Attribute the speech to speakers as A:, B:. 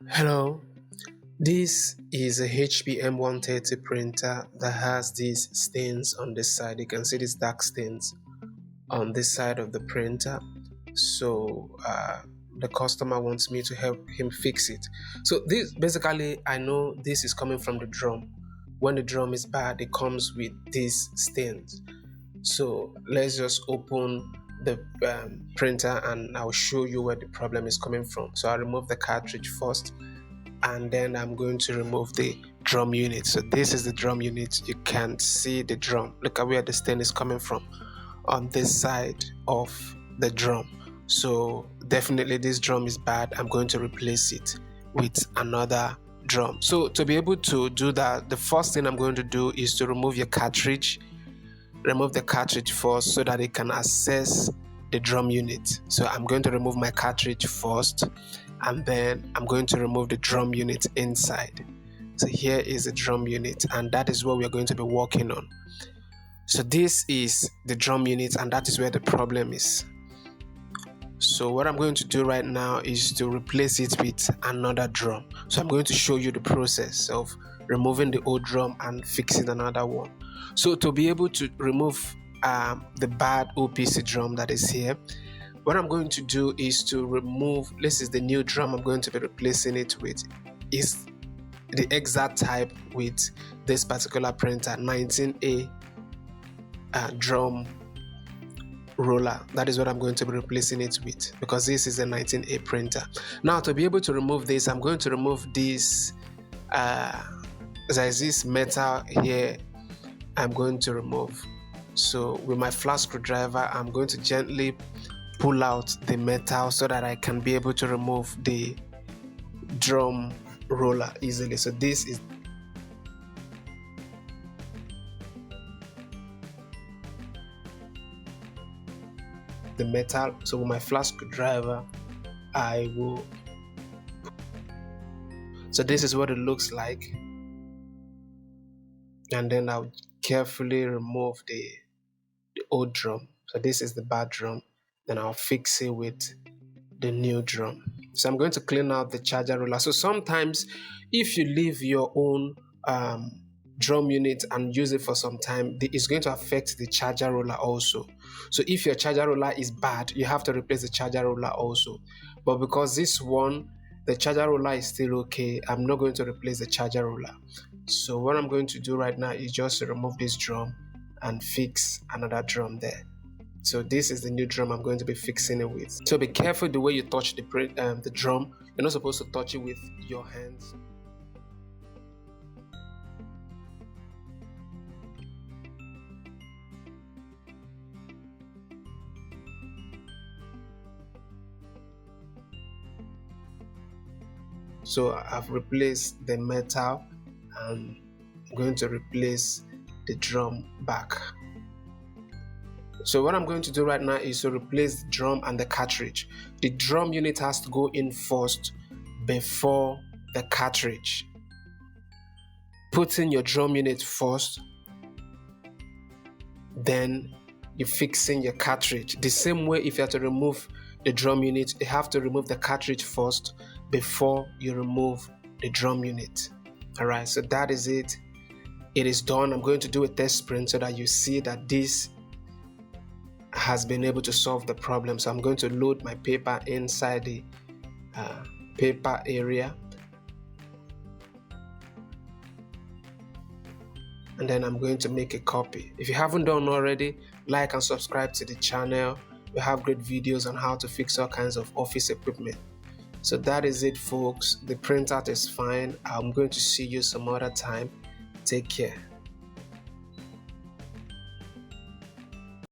A: Hello, this is a HP M130 printer that has these stains on this side. You can see these dark stains on this side of the printer. So the customer wants me to help him fix it. So this basically, I know this is coming from the drum. When the drum is bad, it comes with these stains. So let's just open the printer and I'll show you where the problem is coming from. So I'll remove the cartridge first, and then I'm going to remove the drum unit. So this is the drum unit. You can see the drum. Look at where the stain is coming from, on this side of the drum. So definitely this drum is bad. I'm going to replace it with another drum. So to be able to do that, the first thing I'm going to do is to remove your cartridge. Remove the cartridge first so that it can access the drum unit. So I'm going to remove my cartridge first, and then I'm going to remove the drum unit inside. So here is the drum unit, and that is what we are going to be working on. So this is the drum unit, and that is where the problem is. So what I'm going to do right now is to replace it with another drum. So I'm going to show you the process of removing the old drum and fixing another one. So to be able to remove the bad OPC drum that is here, what I'm going to do is to remove, this is the new drum I'm going to be replacing it with, is the exact type with this particular printer, 19A drum roller. That is what I'm going to be replacing it with, because this is a 19A printer. Now to be able to remove this, I'm going to remove this, there's this metal here I'm going to remove. So with my flat screwdriver, I'm going to gently pull out the metal so that I can be able to remove the drum roller easily. So this is the metal. So with my flat screwdriver, I will. So this is what it looks like, and then I'll carefully remove the old drum. So this is the bad drum. Then I'll fix it with the new drum. So I'm going to clean out the charger roller. So sometimes if you leave your own drum unit and use it for some time, it's going to affect the charger roller also. So if your charger roller is bad, you have to replace the charger roller also. But because this one, the charger roller is still okay, I'm not going to replace the charger roller. So what I'm going to do right now is just to remove this drum and fix another drum there. So this is the new drum I'm going to be fixing it with. So be careful the way you touch the drum. You're not supposed to touch it with your hands. So I've replaced the metal, and I'm going to replace the drum back. So what I'm going to do right now is to replace the drum and the cartridge. The drum unit has to go in first before the cartridge. Put in your drum unit first, then you're fixing your cartridge. The same way, if you have to remove the drum unit, you have to remove the cartridge first before you remove the drum unit. Alright, so that is it. It is done. I'm going to do a test print so that you see that this has been able to solve the problem. So I'm going to load my paper inside the paper area, and then I'm going to make a copy. If you haven't done already, like and subscribe to the channel. We have great videos on how to fix all kinds of office equipment. So that is it, folks. The printout is fine. I'm going to see you some other time. Take care.